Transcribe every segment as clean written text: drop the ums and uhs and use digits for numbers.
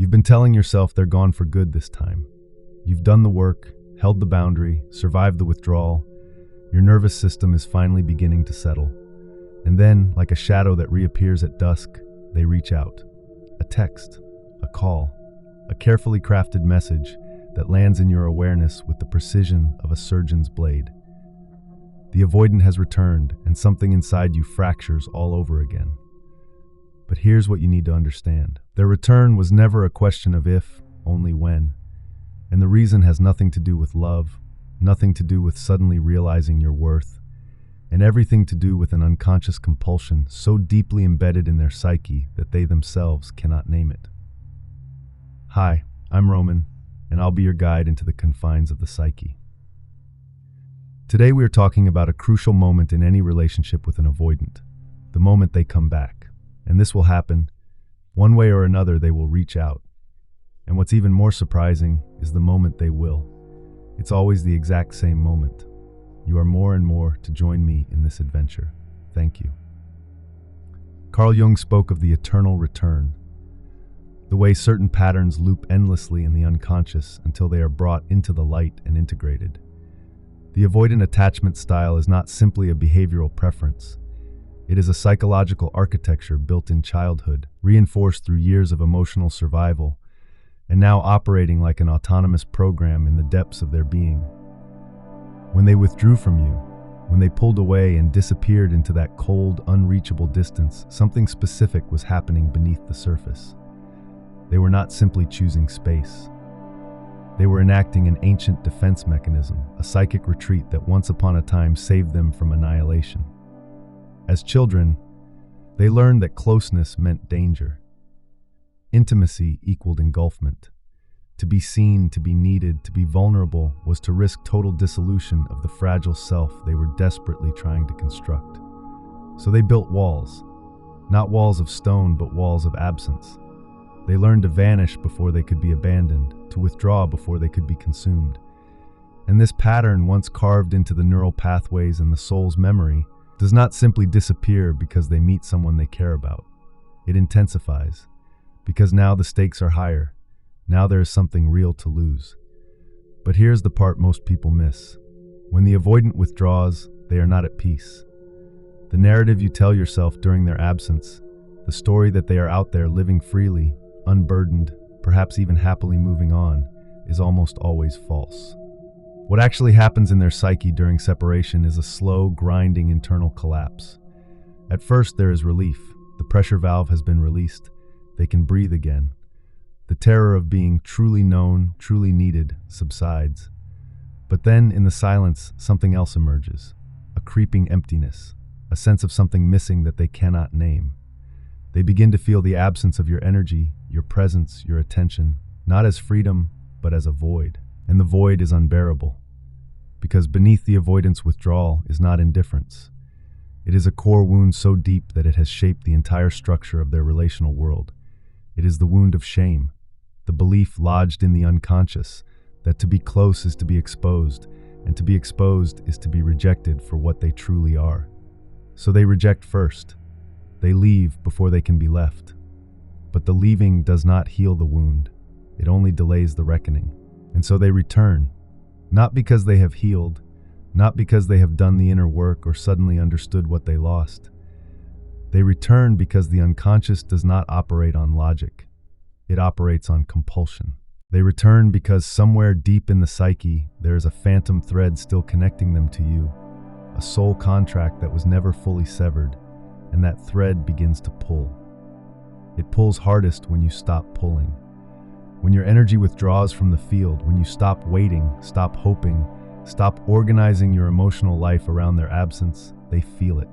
You've been telling yourself they're gone for good this time. You've done the work, held the boundary, survived the withdrawal. Your nervous system is finally beginning to settle. And then, like a shadow that reappears at dusk, they reach out. A text, a call, a carefully crafted message that lands in your awareness with the precision of a surgeon's blade. The avoidant has returned, and something inside you fractures all over again. But here's what you need to understand. Their return was never a question of if, only when. And the reason has nothing to do with love, nothing to do with suddenly realizing your worth, and everything to do with an unconscious compulsion so deeply embedded in their psyche that they themselves cannot name it. Hi, I'm Roman, and I'll be your guide into the confines of the psyche. Today we are talking about a crucial moment in any relationship with an avoidant, the moment they come back. And this will happen. One way or another, they will reach out. And what's even more surprising is the moment they will. It's always the exact same moment. You are more and more to join me in this adventure. Thank you. Carl Jung spoke of the eternal return, the way certain patterns loop endlessly in the unconscious until they are brought into the light and integrated. The avoidant attachment style is not simply a behavioral preference. It is a psychological architecture built in childhood, reinforced through years of emotional survival, and now operating like an autonomous program in the depths of their being. When they withdrew from you, when they pulled away and disappeared into that cold, unreachable distance, something specific was happening beneath the surface. They were not simply choosing space. They were enacting an ancient defense mechanism, a psychic retreat that once upon a time saved them from annihilation. As children, they learned that closeness meant danger. Intimacy equaled engulfment. To be seen, to be needed, to be vulnerable was to risk total dissolution of the fragile self they were desperately trying to construct. So they built walls, not walls of stone, but walls of absence. They learned to vanish before they could be abandoned, to withdraw before they could be consumed. And this pattern, once carved into the neural pathways and the soul's memory, does not simply disappear because they meet someone they care about. It intensifies, because now the stakes are higher. Now there is something real to lose. But here's the part most people miss. When the avoidant withdraws, they are not at peace. The narrative you tell yourself during their absence, the story that they are out there living freely, unburdened, perhaps even happily moving on, is almost always false. What actually happens in their psyche during separation is a slow, grinding internal collapse. At first, there is relief. The pressure valve has been released. They can breathe again. The terror of being truly known, truly needed, subsides. But then, in the silence, something else emerges. A creeping emptiness, a sense of something missing that they cannot name. They begin to feel the absence of your energy, your presence, your attention, not as freedom, but as a void. And the void is unbearable. Because beneath the avoidance withdrawal is not indifference. It is a core wound so deep that it has shaped the entire structure of their relational world. It is the wound of shame, the belief lodged in the unconscious that to be close is to be exposed, and to be exposed is to be rejected for what they truly are. So they reject first. They leave before they can be left. But the leaving does not heal the wound. It only delays the reckoning. And so they return. Not because they have healed, not because they have done the inner work or suddenly understood what they lost. They return because the unconscious does not operate on logic. It operates on compulsion. They return because somewhere deep in the psyche, there is a phantom thread still connecting them to you, a soul contract that was never fully severed, and that thread begins to pull. It pulls hardest when you stop pulling. When your energy withdraws from the field, when you stop waiting, stop hoping, stop organizing your emotional life around their absence, they feel it.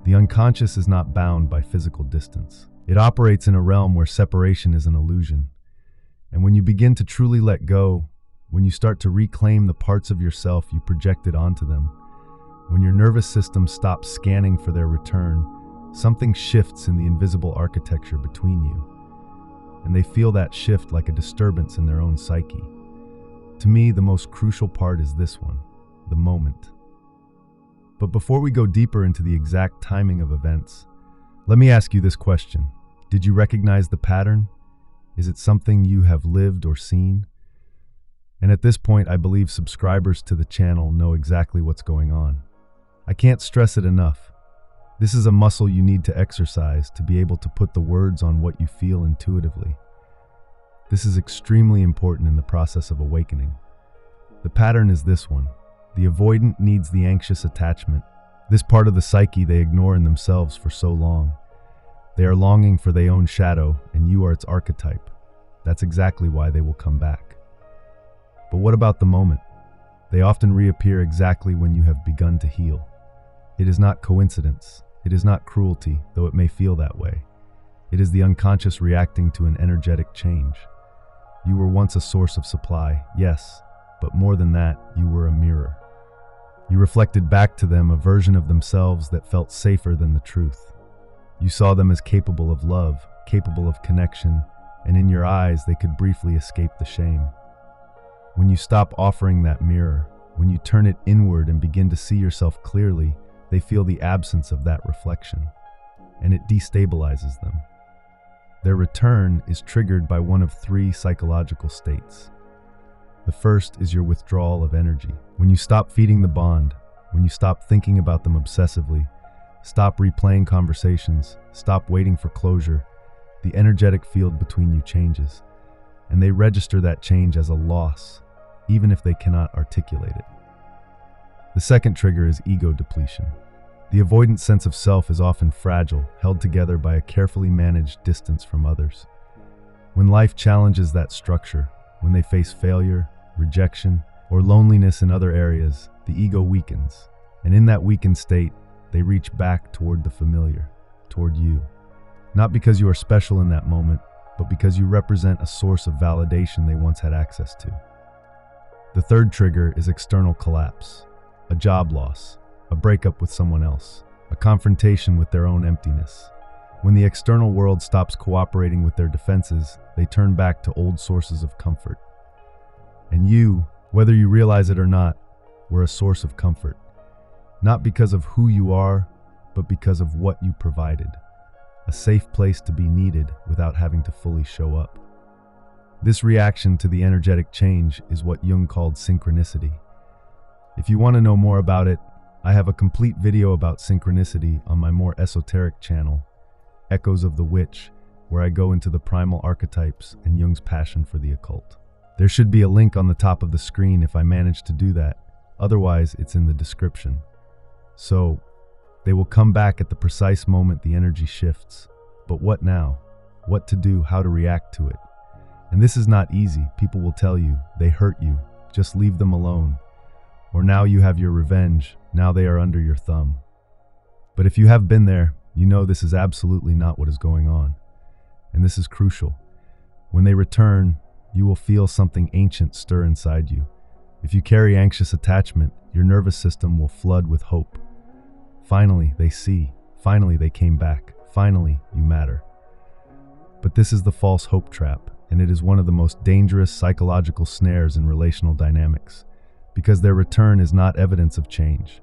The unconscious is not bound by physical distance. It operates in a realm where separation is an illusion. And when you begin to truly let go, when you start to reclaim the parts of yourself you projected onto them, when your nervous system stops scanning for their return, something shifts in the invisible architecture between you. And they feel that shift like a disturbance in their own psyche. To me, the most crucial part is this one, the moment. But before we go deeper into the exact timing of events, let me ask you this question. Did you recognize the pattern? Is it something you have lived or seen? And at this point, I believe subscribers to the channel know exactly what's going on. I can't stress it enough. This is a muscle you need to exercise to be able to put the words on what you feel intuitively. This is extremely important in the process of awakening. The pattern is this one. The avoidant needs the anxious attachment. This part of the psyche they ignore in themselves for so long. They are longing for their own shadow, and you are its archetype. That's exactly why they will come back. But what about the moment? They often reappear exactly when you have begun to heal. It is not coincidence. It is not cruelty, though it may feel that way. It is the unconscious reacting to an energetic change. You were once a source of supply, yes, but more than that, you were a mirror. You reflected back to them a version of themselves that felt safer than the truth. You saw them as capable of love, capable of connection, and in your eyes they could briefly escape the shame. When you stop offering that mirror, when you turn it inward and begin to see yourself clearly, they feel the absence of that reflection, and it destabilizes them. Their return is triggered by one of three psychological states. The first is your withdrawal of energy. When you stop feeding the bond, when you stop thinking about them obsessively, stop replaying conversations, stop waiting for closure, the energetic field between you changes, and they register that change as a loss, even if they cannot articulate it. The second trigger is ego depletion. The avoidant sense of self is often fragile, held together by a carefully managed distance from others. When life challenges that structure, when they face failure, rejection, or loneliness in other areas, the ego weakens, and in that weakened state, they reach back toward the familiar, toward you. Not because you are special in that moment, but because you represent a source of validation they once had access to. The third trigger is external collapse, a job loss, a breakup with someone else, a confrontation with their own emptiness. When the external world stops cooperating with their defenses, they turn back to old sources of comfort. And you, whether you realize it or not, were a source of comfort. Not because of who you are, but because of what you provided. A safe place to be needed without having to fully show up. This reaction to the energetic change is what Jung called synchronicity. If you want to know more about it, I have a complete video about synchronicity on my more esoteric channel, Echoes of the Witch, where I go into the primal archetypes and Jung's passion for the occult. There should be a link on the top of the screen if I manage to do that, otherwise it's in the description. So, they will come back at the precise moment the energy shifts. But what now? What to do, how to react to it? And this is not easy. People will tell you, they hurt you, just leave them alone. Or now you have your revenge, now they are under your thumb. But if you have been there, you know this is absolutely not what is going on. And this is crucial. When they return, you will feel something ancient stir inside you. If you carry anxious attachment, your nervous system will flood with hope. Finally, they see. Finally, they came back. Finally, you matter. But this is the false hope trap, and it is one of the most dangerous psychological snares in relational dynamics, because their return is not evidence of change.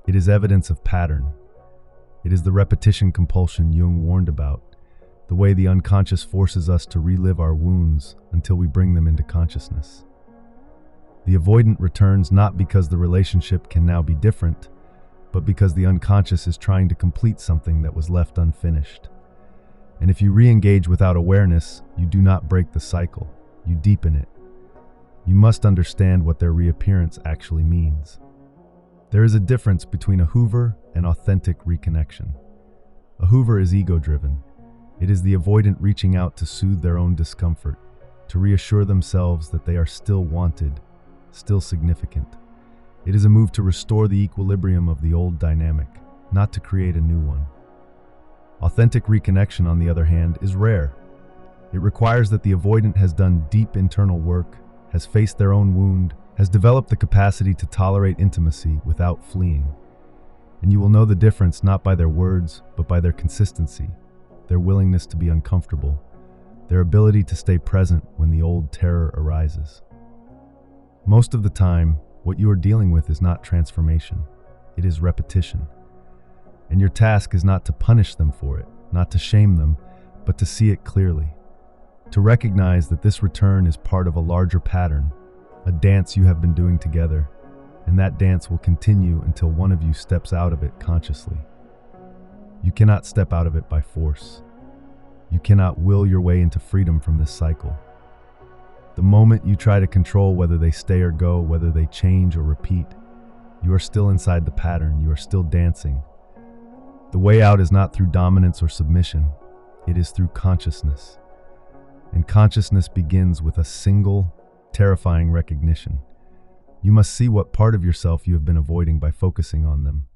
It is evidence of pattern. It is the repetition compulsion Jung warned about, the way the unconscious forces us to relive our wounds until we bring them into consciousness. The avoidant returns not because the relationship can now be different, but because the unconscious is trying to complete something that was left unfinished. And if you re-engage without awareness, you do not break the cycle, you deepen it. You must understand what their reappearance actually means. There is a difference between a Hoover and authentic reconnection. A Hoover is ego-driven. It is the avoidant reaching out to soothe their own discomfort, to reassure themselves that they are still wanted, still significant. It is a move to restore the equilibrium of the old dynamic, not to create a new one. Authentic reconnection, on the other hand, is rare. It requires that the avoidant has done deep internal work, has faced their own wound, has developed the capacity to tolerate intimacy without fleeing. And you will know the difference not by their words, but by their consistency, their willingness to be uncomfortable, their ability to stay present when the old terror arises. Most of the time, what you are dealing with is not transformation, it is repetition. And your task is not to punish them for it, not to shame them, but to see it clearly. To recognize that this return is part of a larger pattern, a dance you have been doing together, and that dance will continue until one of you steps out of it consciously. You cannot step out of it by force. You cannot will your way into freedom from this cycle. The moment you try to control whether they stay or go, whether they change or repeat, you are still inside the pattern, you are still dancing. The way out is not through dominance or submission, it is through consciousness. And consciousness begins with a single, terrifying recognition. You must see what part of yourself you have been avoiding by focusing on them.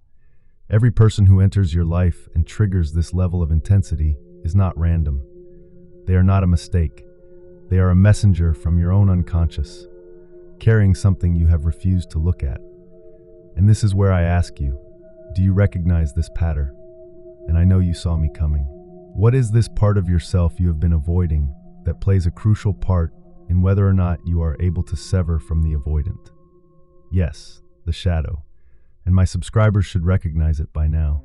Every person who enters your life and triggers this level of intensity is not random. They are not a mistake. They are a messenger from your own unconscious, carrying something you have refused to look at. And this is where I ask you, do you recognize this pattern? And I know you saw me coming. What is this part of yourself you have been avoiding that plays a crucial part in whether or not you are able to sever from the avoidant? Yes, the shadow. And my subscribers should recognize it by now.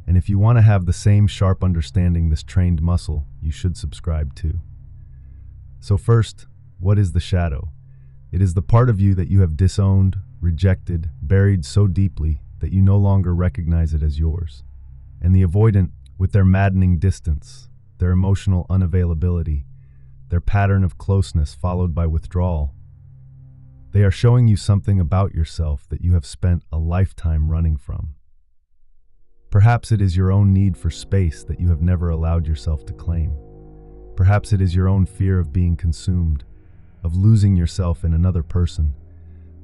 And if you want to have the same sharp understanding this trained muscle, you should subscribe too. So first, what is the shadow? It is the part of you that you have disowned, rejected, buried so deeply that you no longer recognize it as yours. And the avoidant, with their maddening distance, their emotional unavailability, their pattern of closeness followed by withdrawal, they are showing you something about yourself that you have spent a lifetime running from. Perhaps it is your own need for space that you have never allowed yourself to claim. Perhaps it is your own fear of being consumed, of losing yourself in another person,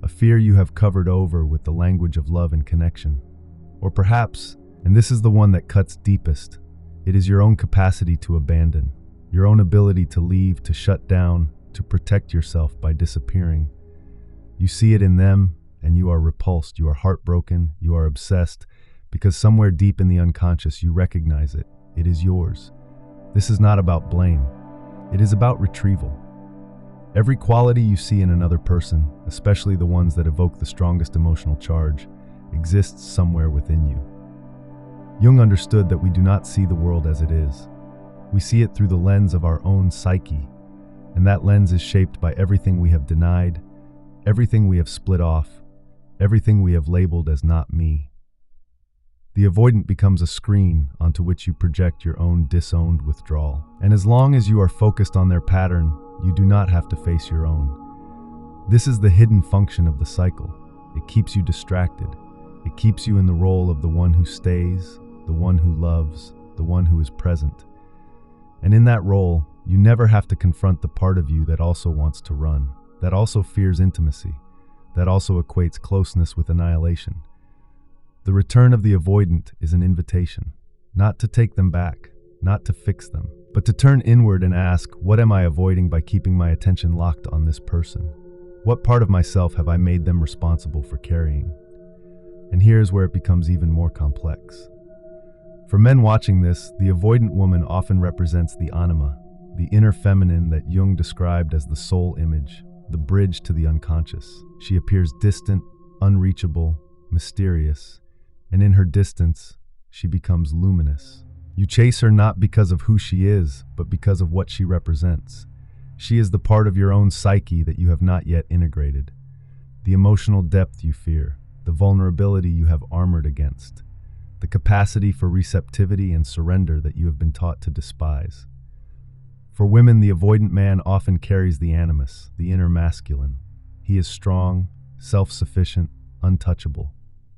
a fear you have covered over with the language of love and connection. Or perhaps, and this is the one that cuts deepest, it is your own capacity to abandon, your own ability to leave, to shut down, to protect yourself by disappearing. You see it in them, and you are repulsed, you are heartbroken, you are obsessed, because somewhere deep in the unconscious you recognize it. It is yours. This is not about blame. It is about retrieval. Every quality you see in another person, especially the ones that evoke the strongest emotional charge, exists somewhere within you. Jung understood that we do not see the world as it is. We see it through the lens of our own psyche, and that lens is shaped by everything we have denied, everything we have split off, everything we have labeled as not me. The avoidant becomes a screen onto which you project your own disowned withdrawal. And as long as you are focused on their pattern, you do not have to face your own. This is the hidden function of the cycle. It keeps you distracted. It keeps you in the role of the one who stays, the one who loves, the one who is present. And in that role, you never have to confront the part of you that also wants to run, that also fears intimacy, that also equates closeness with annihilation. The return of the avoidant is an invitation, not to take them back, not to fix them, but to turn inward and ask, what am I avoiding by keeping my attention locked on this person? What part of myself have I made them responsible for carrying? And here's where it becomes even more complex. For men watching this, the avoidant woman often represents the Anima, the inner feminine that Jung described as the soul image, the bridge to the unconscious. She appears distant, unreachable, mysterious, and in her distance, she becomes luminous. You chase her not because of who she is, but because of what she represents. She is the part of your own psyche that you have not yet integrated, the emotional depth you fear, the vulnerability you have armored against, the capacity for receptivity and surrender that you have been taught to despise. For women, the avoidant man often carries the Animus, the inner masculine. He is strong, self-sufficient, untouchable.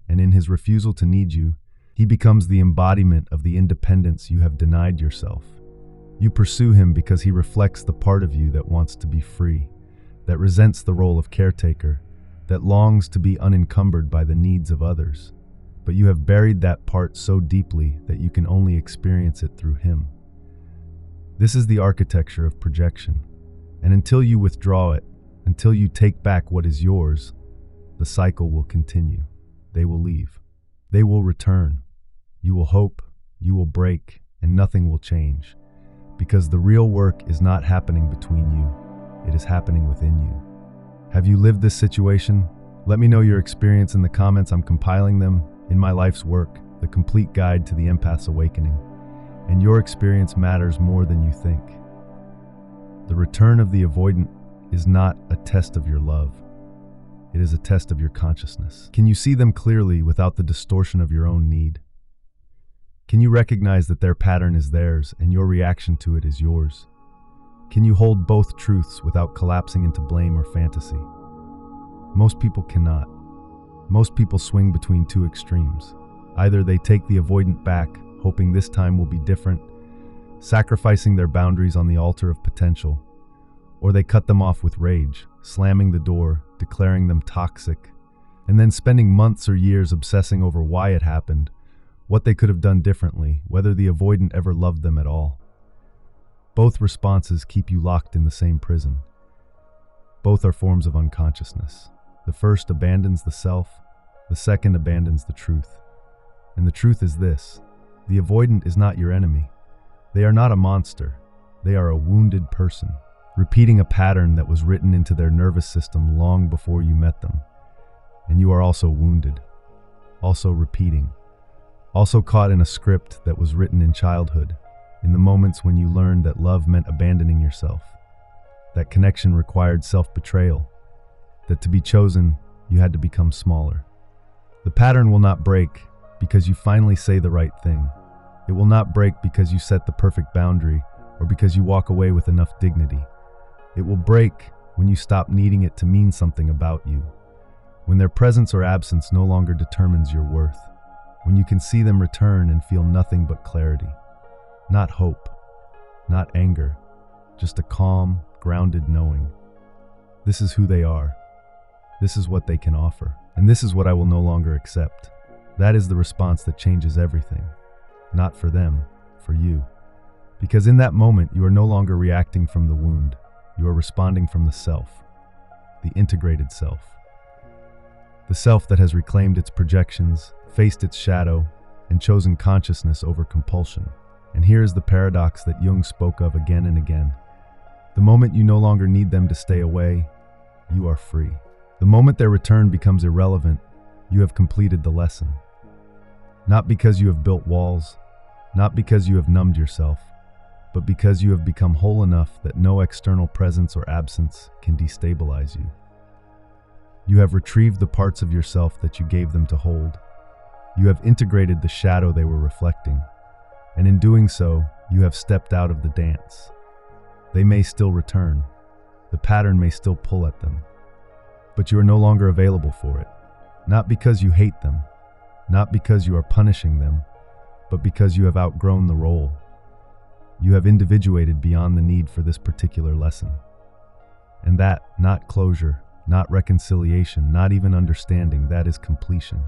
And in his refusal to need you, he becomes the embodiment of the independence you have denied yourself. You pursue him because he reflects the part of you that wants to be free, that resents the role of caretaker, that longs to be unencumbered by the needs of others. But you have buried that part so deeply that you can only experience it through him. This is the architecture of projection. And until you withdraw it, until you take back what is yours, the cycle will continue. They will leave. They will return. You will hope, you will break, and nothing will change. Because the real work is not happening between you. It is happening within you. Have you lived this situation? Let me know your experience in the comments. I'm compiling them in my life's work, the complete guide to the empath's awakening. And your experience matters more than you think. The return of the avoidant is not a test of your love. It is a test of your consciousness. Can you see them clearly without the distortion of your own need? Can you recognize that their pattern is theirs and your reaction to it is yours? Can you hold both truths without collapsing into blame or fantasy? Most people cannot. Most people swing between two extremes. Either they take the avoidant back, hoping this time will be different, sacrificing their boundaries on the altar of potential, or they cut them off with rage, slamming the door, declaring them toxic, and then spending months or years obsessing over why it happened, what they could have done differently, whether the avoidant ever loved them at all. Both responses keep you locked in the same prison. Both are forms of unconsciousness. The first abandons the self, the second abandons the truth. And the truth is this: the avoidant is not your enemy. They are not a monster. They are a wounded person, repeating a pattern that was written into their nervous system long before you met them. And you are also wounded, also repeating, also caught in a script that was written in childhood, in the moments when you learned that love meant abandoning yourself, that connection required self-betrayal, that to be chosen, you had to become smaller. The pattern will not break because you finally say the right thing. It will not break because you set the perfect boundary or because you walk away with enough dignity. It will break when you stop needing it to mean something about you, when their presence or absence no longer determines your worth, when you can see them return and feel nothing but clarity. Not hope, not anger, just a calm, grounded knowing. This is who they are. This is what they can offer. And this is what I will no longer accept. That is the response that changes everything. Not for them, for you. Because in that moment, you are no longer reacting from the wound. You are responding from the self, the integrated self. The self that has reclaimed its projections, faced its shadow, and chosen consciousness over compulsion. And here is the paradox that Jung spoke of again and again. The moment you no longer need them to stay away, you are free. The moment their return becomes irrelevant, you have completed the lesson. Not because you have built walls, not because you have numbed yourself, but because you have become whole enough that no external presence or absence can destabilize you. You have retrieved the parts of yourself that you gave them to hold. You have integrated the shadow they were reflecting, and in doing so, you have stepped out of the dance. They may still return. The pattern may still pull at them. But you are no longer available for it. Not because you hate them, not because you are punishing them, but because you have outgrown the role. You have individuated beyond the need for this particular lesson. And that, not closure, not reconciliation, not even understanding, that is completion.